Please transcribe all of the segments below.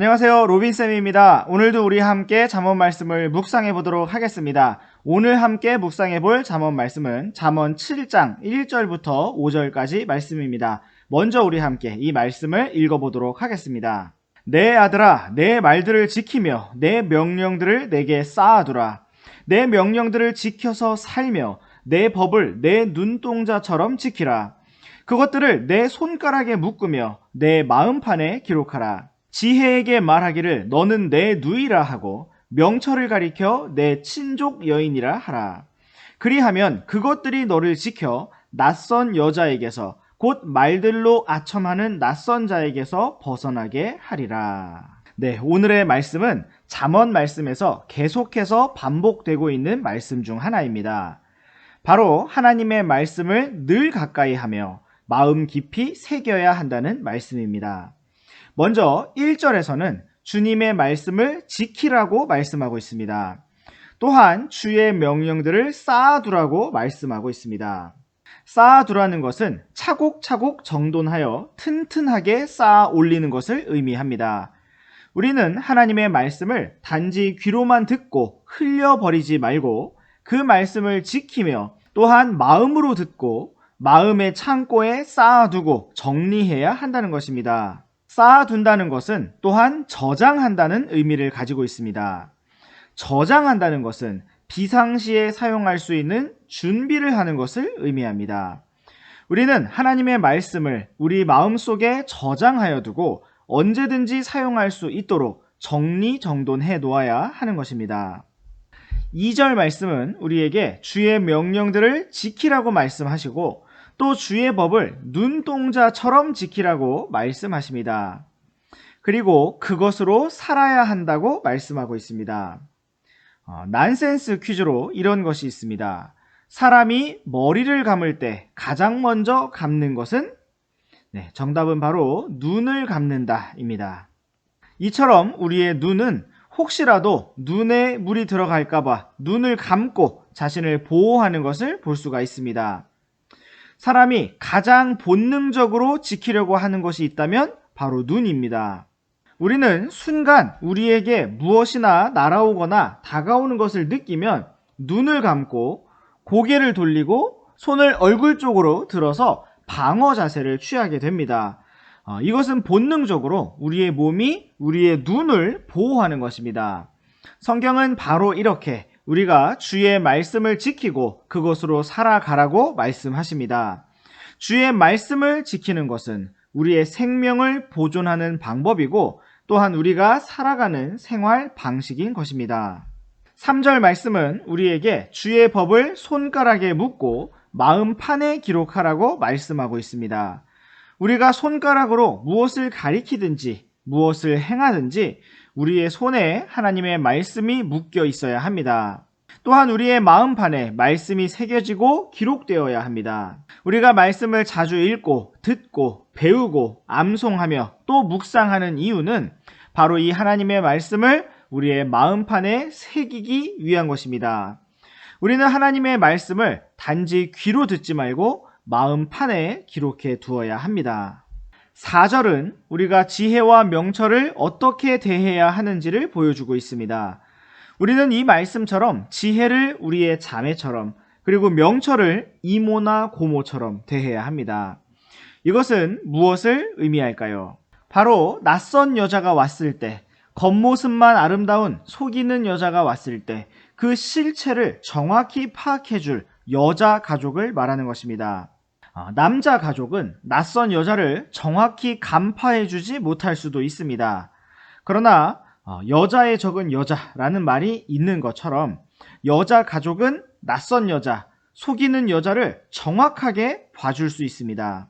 안녕하세요. 로빈쌤입니다. 오늘도 우리 함께 잠언 말씀을 묵상해 보도록 하겠습니다. 오늘 함께 묵상해 볼 잠언 말씀은 잠언 7장 1절부터 5절까지 말씀입니다. 먼저 우리 함께 이 말씀을 읽어보도록 하겠습니다. 내 아들아, 내 말들을 지키며 내 명령들을 내게 쌓아두라. 내 명령들을 지켜서 살며 내 법을 내 눈동자처럼 지키라. 그것들을 내 손가락에 묶으며 내 마음판에 기록하라. 지혜에게 말하기를 너는 내 누이라 하고 명철을 가리켜 내 친족 여인이라 하라. 그리하면 그것들이 너를 지켜 낯선 여자에게서 곧 말들로 아첨하는 낯선 자에게서 벗어나게 하리라. 네, 오늘의 말씀은 잠언 말씀에서 계속해서 반복되고 있는 말씀 중 하나입니다. 바로 하나님의 말씀을 늘 가까이 하며 마음 깊이 새겨야 한다는 말씀입니다. 먼저 1절에서는 주님의 말씀을 지키라고 말씀하고 있습니다. 또한 주의 명령들을 쌓아두라고 말씀하고 있습니다. 쌓아두라는 것은 차곡차곡 정돈하여 튼튼하게 쌓아 올리는 것을 의미합니다. 우리는 하나님의 말씀을 단지 귀로만 듣고 흘려버리지 말고 그 말씀을 지키며 또한 마음으로 듣고 마음의 창고에 쌓아두고 정리해야 한다는 것입니다. 쌓아둔다는 것은 또한 저장한다는 의미를 가지고 있습니다. 저장한다는 것은 비상시에 사용할 수 있는 준비를 하는 것을 의미합니다. 우리는 하나님의 말씀을 우리 마음속에 저장하여 두고 언제든지 사용할 수 있도록 정리정돈해 놓아야 하는 것입니다. 2절 말씀은 우리에게 주의 명령들을 지키라고 말씀하시고 또 주의 법을 눈동자처럼 지키라고 말씀하십니다. 그리고 그것으로 살아야 한다고 말씀하고 있습니다. 난센스 퀴즈로 이런 것이 있습니다. 사람이 머리를 감을 때 가장 먼저 감는 것은? 네, 정답은 바로 눈을 감는다 입니다. 이처럼 우리의 눈은 혹시라도 눈에 물이 들어갈까봐 눈을 감고 자신을 보호하는 것을 볼 수가 있습니다. 사람이 가장 본능적으로 지키려고 하는 것이 있다면 바로 눈입니다. 우리는 순간 우리에게 무엇이나 날아오거나 다가오는 것을 느끼면 눈을 감고 고개를 돌리고 손을 얼굴 쪽으로 들어서 방어 자세를 취하게 됩니다. 이것은 본능적으로 우리의 몸이 우리의 눈을 보호하는 것입니다. 성경은 바로 이렇게 우리가 주의 말씀을 지키고 그것으로 살아가라고 말씀하십니다. 주의 말씀을 지키는 것은 우리의 생명을 보존하는 방법이고 또한 우리가 살아가는 생활 방식인 것입니다. 3절 말씀은 우리에게 주의 법을 손가락에 묶고 마음판에 기록하라고 말씀하고 있습니다. 우리가 손가락으로 무엇을 가리키든지 무엇을 행하든지 우리의 손에 하나님의 말씀이 묶여 있어야 합니다. 또한 우리의 마음판에 말씀이 새겨지고 기록되어야 합니다. 우리가 말씀을 자주 읽고 듣고 배우고 암송하며 또 묵상하는 이유는 바로 이 하나님의 말씀을 우리의 마음판에 새기기 위한 것입니다. 우리는 하나님의 말씀을 단지 귀로 듣지 말고 마음판에 기록해 두어야 합니다. 4절은 우리가 지혜와 명철을 어떻게 대해야 하는지를 보여주고 있습니다. 우리는 이 말씀처럼 지혜를 우리의 자매처럼 그리고 명철을 이모나 고모처럼 대해야 합니다. 이것은 무엇을 의미할까요? 바로 낯선 여자가 왔을 때, 겉모습만 아름다운 속이는 여자가 왔을 때 그 실체를 정확히 파악해줄 여자 가족을 말하는 것입니다. 남자 가족은 낯선 여자를 정확히 간파해주지 못할 수도 있습니다. 그러나 여자의 적은 여자라는 말이 있는 것처럼 여자 가족은 낯선 여자, 속이는 여자를 정확하게 봐줄 수 있습니다.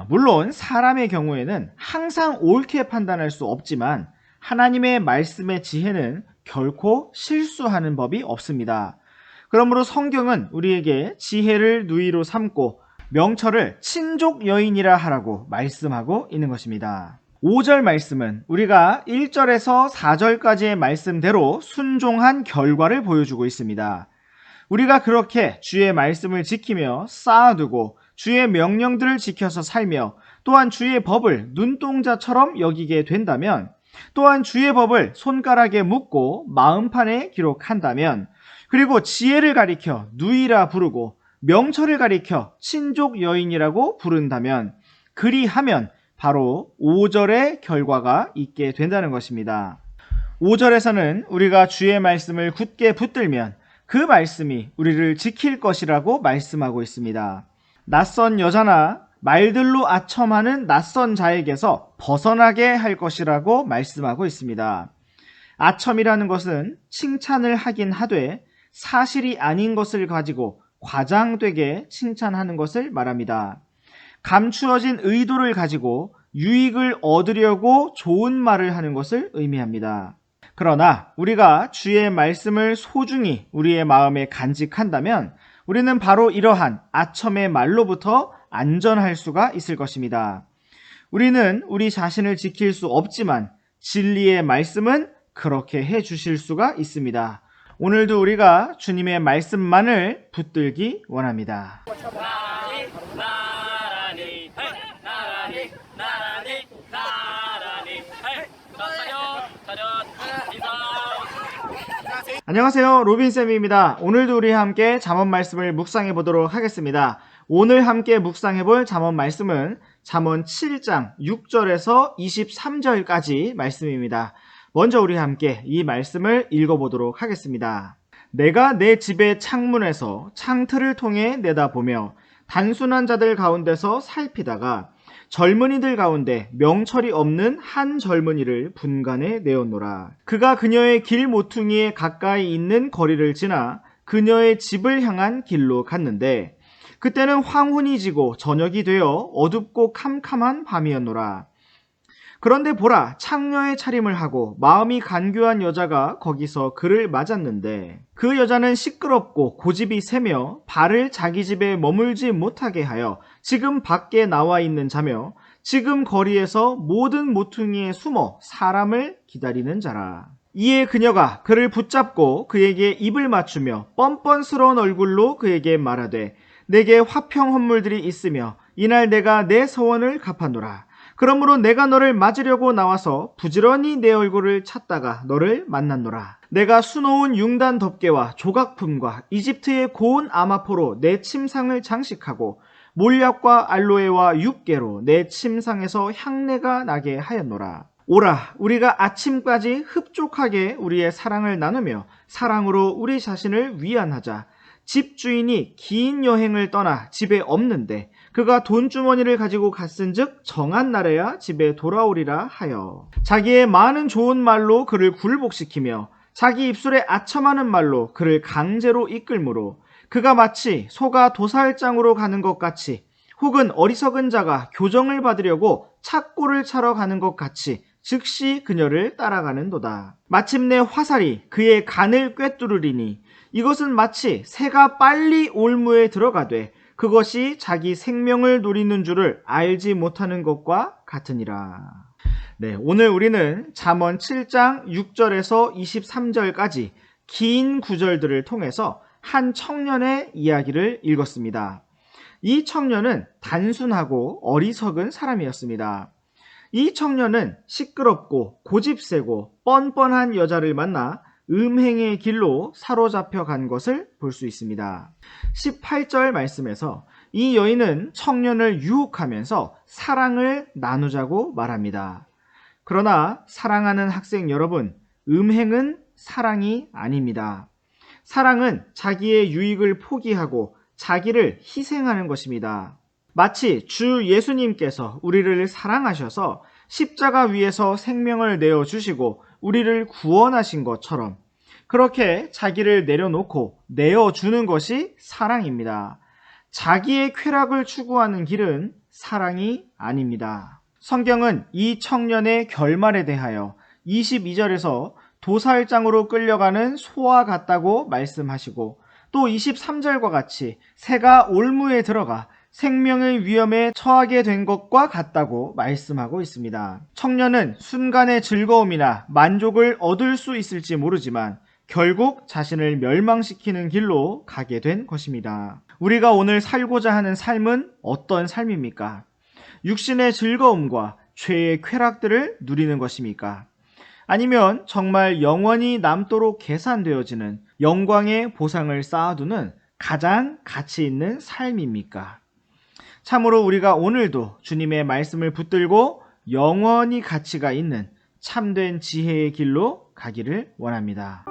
물론 사람의 경우에는 항상 옳게 판단할 수 없지만 하나님의 말씀의 지혜는 결코 실수하는 법이 없습니다. 그러므로 성경은 우리에게 지혜를 누이로 삼고 명철을 친족 여인이라 하라고 말씀하고 있는 것입니다. 5절 말씀은 우리가 1절에서 4절까지의 말씀대로 순종한 결과를 보여주고 있습니다. 우리가 그렇게 주의 말씀을 지키며 쌓아두고 주의 명령들을 지켜서 살며 또한 주의 법을 눈동자처럼 여기게 된다면 또한 주의 법을 손가락에 묶고 마음판에 기록한다면, 그리고 지혜를 가리켜 누이라 부르고 명철을 가리켜 친족 여인이라고 부른다면, 그리하면 바로 5절의 결과가 있게 된다는 것입니다. 5절에서는 우리가 주의 말씀을 굳게 붙들면 그 말씀이 우리를 지킬 것이라고 말씀하고 있습니다. 낯선 여자나 말들로 아첨하는 낯선 자에게서 벗어나게 할 것이라고 말씀하고 있습니다. 아첨이라는 것은 칭찬을 하긴 하되 사실이 아닌 것을 가지고 과장되게 칭찬하는 것을 말합니다. 감추어진 의도를 가지고 유익을 얻으려고 좋은 말을 하는 것을 의미합니다. 그러나 우리가 주의 말씀을 소중히 우리의 마음에 간직한다면 우리는 바로 이러한 아첨의 말로부터 안전할 수가 있을 것입니다. 우리는 우리 자신을 지킬 수 없지만 진리의 말씀은 그렇게 해 주실 수가 있습니다. 오늘도 우리가 주님의 말씀만을 붙들기 원합니다. 안녕하세요, 로빈쌤입니다. 오늘도 우리 함께 잠언 말씀을 묵상해 보도록 하겠습니다. 오늘 함께 묵상해 볼 잠언 말씀은 잠언 7장 6절에서 23절까지 말씀입니다. 먼저 우리 함께 이 말씀을 읽어보도록 하겠습니다. 내가 내 집의 창문에서 창틀을 통해 내다보며 단순한 자들 가운데서 살피다가 젊은이들 가운데 명철이 없는 한 젊은이를 분간해 내었노라. 그가 그녀의 길 모퉁이에 가까이 있는 거리를 지나 그녀의 집을 향한 길로 갔는데 그때는 황혼이 지고 저녁이 되어 어둡고 캄캄한 밤이었노라. 그런데 보라, 창녀의 차림을 하고 마음이 간교한 여자가 거기서 그를 맞았는데 그 여자는 시끄럽고 고집이 세며 발을 자기 집에 머물지 못하게 하여 지금 밖에 나와 있는 자며 지금 거리에서 모든 모퉁이에 숨어 사람을 기다리는 자라. 이에 그녀가 그를 붙잡고 그에게 입을 맞추며 뻔뻔스러운 얼굴로 그에게 말하되 내게 화평 헌물들이 있으며 이날 내가 내 서원을 갚았노라. 그러므로 내가 너를 맞으려고 나와서 부지런히 내 얼굴을 찾다가 너를 만났노라. 내가 수놓은 융단 덮개와 조각품과 이집트의 고운 아마포로 내 침상을 장식하고 몰약과 알로에와 육개로 내 침상에서 향내가 나게 하였노라. 오라, 우리가 아침까지 흡족하게 우리의 사랑을 나누며 사랑으로 우리 자신을 위안하자. 집주인이 긴 여행을 떠나 집에 없는데 그가 돈주머니를 가지고 갔은즉 정한 날에야 집에 돌아오리라 하여 자기의 많은 좋은 말로 그를 굴복시키며 자기 입술에 아첨하는 말로 그를 강제로 이끌므로 그가 마치 소가 도살장으로 가는 것 같이 혹은 어리석은 자가 교정을 받으려고 착고를 차러 가는 것 같이 즉시 그녀를 따라가는도다. 마침내 화살이 그의 간을 꿰뚫으리니 이것은 마치 새가 빨리 올무에 들어가되 그것이 자기 생명을 노리는 줄을 알지 못하는 것과 같으니라. 네, 오늘 우리는 잠언 7장 6절에서 23절까지 긴 구절들을 통해서 한 청년의 이야기를 읽었습니다. 이 청년은 단순하고 어리석은 사람이었습니다. 이 청년은 시끄럽고 고집세고 뻔뻔한 여자를 만나 음행의 길로 사로잡혀 간 것을 볼 수 있습니다. 18절 말씀에서 이 여인은 청년을 유혹하면서 사랑을 나누자고 말합니다. 그러나 사랑하는 학생 여러분, 음행은 사랑이 아닙니다. 사랑은 자기의 유익을 포기하고 자기를 희생하는 것입니다. 마치 주 예수님께서 우리를 사랑하셔서 십자가 위에서 생명을 내어주시고 우리를 구원하신 것처럼 그렇게 자기를 내려놓고 내어주는 것이 사랑입니다. 자기의 쾌락을 추구하는 길은 사랑이 아닙니다. 성경은 이 청년의 결말에 대하여 22절에서 도살장으로 끌려가는 소와 같다고 말씀하시고 또 23절과 같이 새가 올무에 들어가 생명의 위험에 처하게 된 것과 같다고 말씀하고 있습니다. 청년은 순간의 즐거움이나 만족을 얻을 수 있을지 모르지만 결국 자신을 멸망시키는 길로 가게 된 것입니다. 우리가 오늘 살고자 하는 삶은 어떤 삶입니까? 육신의 즐거움과 죄의 쾌락들을 누리는 것입니까? 아니면 정말 영원히 남도록 계산되어지는 영광의 보상을 쌓아두는 가장 가치 있는 삶입니까? 참으로 우리가 오늘도 주님의 말씀을 붙들고 영원히 가치가 있는 참된 지혜의 길로 가기를 원합니다.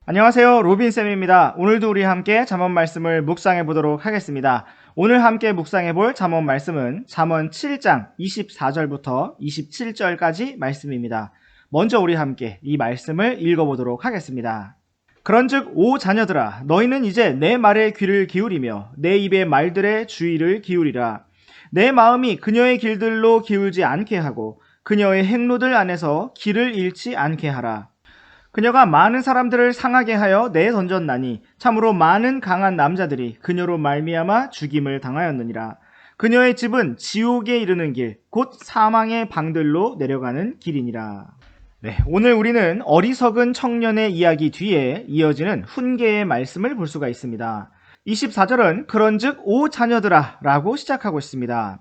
안녕하세요, 로빈쌤입니다. 오늘도 우리 함께 잠언 말씀을 묵상해 보도록 하겠습니다. 오늘 함께 묵상해 볼 잠언 말씀은 잠언 7장 24절부터 27절까지 말씀입니다. 먼저 우리 함께 이 말씀을 읽어보도록 하겠습니다. 그런즉 오 자녀들아, 너희는 이제 내 말에 귀를 기울이며 내 입의 말들에 주의를 기울이라. 내 마음이 그녀의 길들로 기울지 않게 하고 그녀의 행로들 안에서 길을 잃지 않게 하라. 그녀가 많은 사람들을 상하게 하여 내던졌나니 참으로 많은 강한 남자들이 그녀로 말미암아 죽임을 당하였느니라. 그녀의 집은 지옥에 이르는 길, 곧 사망의 방들로 내려가는 길이니라. 네, 오늘 우리는 어리석은 청년의 이야기 뒤에 이어지는 훈계의 말씀을 볼 수가 있습니다. 24절은 그런즉 오 자녀들아 라고 시작하고 있습니다.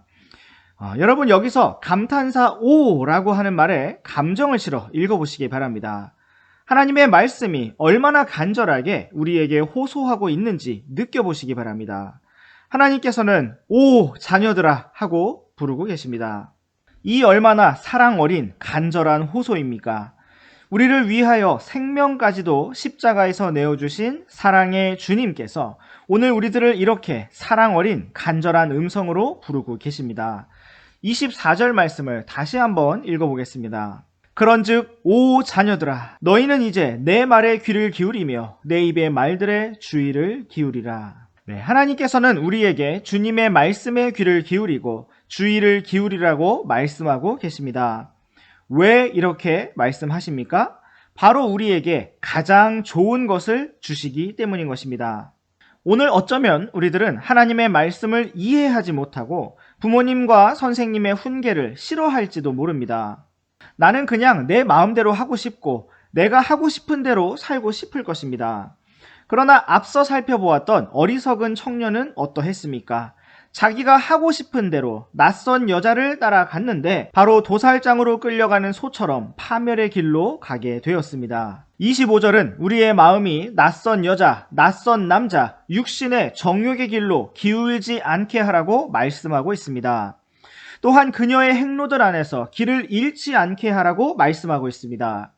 여러분, 여기서 감탄사 오라고 하는 말에 감정을 실어 읽어보시기 바랍니다. 하나님의 말씀이 얼마나 간절하게 우리에게 호소하고 있는지 느껴보시기 바랍니다. 하나님께서는 오 자녀들아 하고 부르고 계십니다. 이 얼마나 사랑 어린 간절한 호소입니까? 우리를 위하여 생명까지도 십자가에서 내어주신 사랑의 주님께서 오늘 우리들을 이렇게 사랑 어린 간절한 음성으로 부르고 계십니다. 24절 말씀을 다시 한번 읽어보겠습니다. 그런즉 오 자녀들아, 너희는 이제 내 말에 귀를 기울이며 내 입의 말들에 주의를 기울이라. 네, 하나님께서는 우리에게 주님의 말씀에 귀를 기울이고 주의를 기울이라고 말씀하고 계십니다. 왜 이렇게 말씀하십니까? 바로 우리에게 가장 좋은 것을 주시기 때문인 것입니다. 오늘 어쩌면 우리들은 하나님의 말씀을 이해하지 못하고 부모님과 선생님의 훈계를 싫어할지도 모릅니다. 나는 그냥 내 마음대로 하고 싶고 내가 하고 싶은 대로 살고 싶을 것입니다. 그러나 앞서 살펴보았던 어리석은 청년은 어떠했습니까? 자기가 하고 싶은 대로 낯선 여자를 따라갔는데 바로 도살장으로 끌려가는 소처럼 파멸의 길로 가게 되었습니다. 25절은 우리의 마음이 낯선 여자, 낯선 남자, 육신의 정욕의 길로 기울지 않게 하라고 말씀하고 있습니다. 또한 그녀의 행로들 안에서 길을 잃지 않게 하라고 말씀하고 있습니다.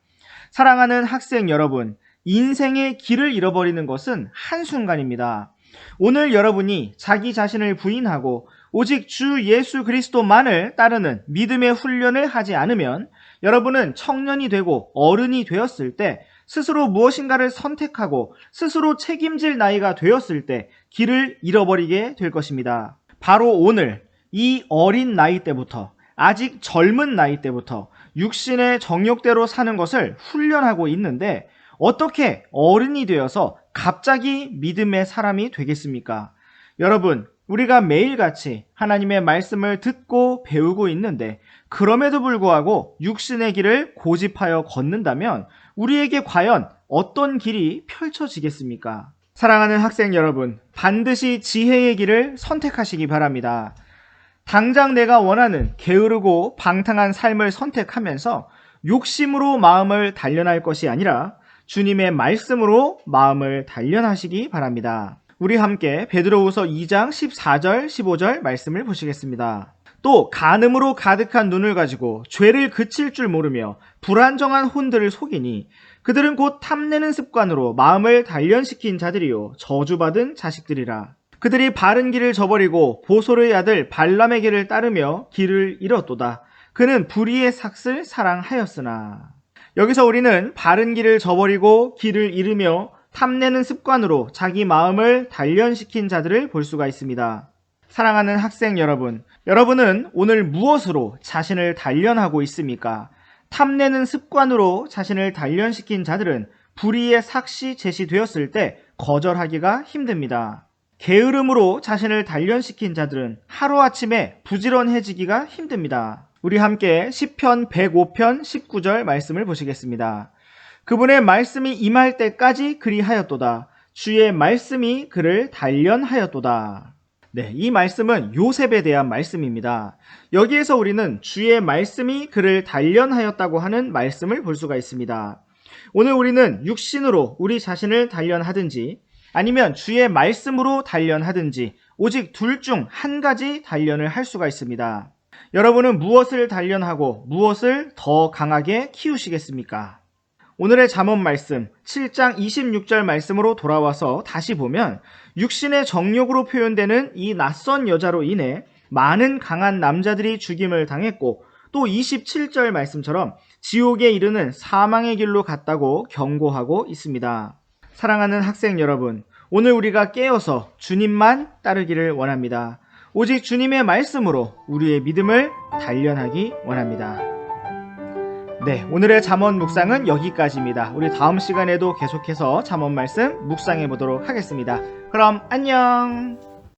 사랑하는 학생 여러분, 인생의 길을 잃어버리는 것은 한순간입니다. 오늘 여러분이 자기 자신을 부인하고 오직 주 예수 그리스도만을 따르는 믿음의 훈련을 하지 않으면 여러분은 청년이 되고 어른이 되었을 때 스스로 무엇인가를 선택하고 스스로 책임질 나이가 되었을 때 길을 잃어버리게 될 것입니다. 바로 오늘 이 어린 나이 때부터, 아직 젊은 나이 때부터 육신의 정욕대로 사는 것을 훈련하고 있는데 어떻게 어른이 되어서 갑자기 믿음의 사람이 되겠습니까? 여러분, 우리가 매일같이 하나님의 말씀을 듣고 배우고 있는데 그럼에도 불구하고 육신의 길을 고집하여 걷는다면 우리에게 과연 어떤 길이 펼쳐지겠습니까? 사랑하는 학생 여러분, 반드시 지혜의 길을 선택하시기 바랍니다. 당장 내가 원하는 게으르고 방탕한 삶을 선택하면서 욕심으로 마음을 단련할 것이 아니라 주님의 말씀으로 마음을 단련하시기 바랍니다. 우리 함께 베드로후서 2장 14절 15절 말씀을 보시겠습니다. 또 간음으로 가득한 눈을 가지고 죄를 그칠 줄 모르며 불안정한 혼들을 속이니 그들은 곧 탐내는 습관으로 마음을 단련시킨 자들이요 저주받은 자식들이라. 그들이 바른 길을 저버리고 보솔의 아들 발람의 길을 따르며 길을 잃었도다. 그는 불의의 삭을 사랑하였으나. 여기서 우리는 바른 길을 저버리고 길을 잃으며 탐내는 습관으로 자기 마음을 단련시킨 자들을 볼 수가 있습니다. 사랑하는 학생 여러분, 여러분은 오늘 무엇으로 자신을 단련하고 있습니까? 탐내는 습관으로 자신을 단련시킨 자들은 불의의 삭시 제시되었을 때 거절하기가 힘듭니다. 게으름으로 자신을 단련시킨 자들은 하루아침에 부지런해지기가 힘듭니다. 우리 함께 시편 105편 19절 말씀을 보시겠습니다. 그분의 말씀이 임할 때까지 그리하였도다. 주의 말씀이 그를 단련하였도다. 네, 이 말씀은 요셉에 대한 말씀입니다. 여기에서 우리는 주의 말씀이 그를 단련하였다고 하는 말씀을 볼 수가 있습니다. 오늘 우리는 육신으로 우리 자신을 단련하든지 아니면 주의 말씀으로 단련하든지 오직 둘 중 한 가지 단련을 할 수가 있습니다. 여러분은 무엇을 단련하고 무엇을 더 강하게 키우시겠습니까? 오늘의 잠언 말씀 7장 26절 말씀으로 돌아와서 다시 보면 육신의 정욕으로 표현되는 이 낯선 여자로 인해 많은 강한 남자들이 죽임을 당했고 또 27절 말씀처럼 지옥에 이르는 사망의 길로 갔다고 경고하고 있습니다. 사랑하는 학생 여러분, 오늘 우리가 깨어서 주님만 따르기를 원합니다. 오직 주님의 말씀으로 우리의 믿음을 단련하기 원합니다. 네, 오늘의 잠언 묵상은 여기까지입니다. 우리 다음 시간에도 계속해서 잠언 말씀 묵상해 보도록 하겠습니다. 그럼 안녕!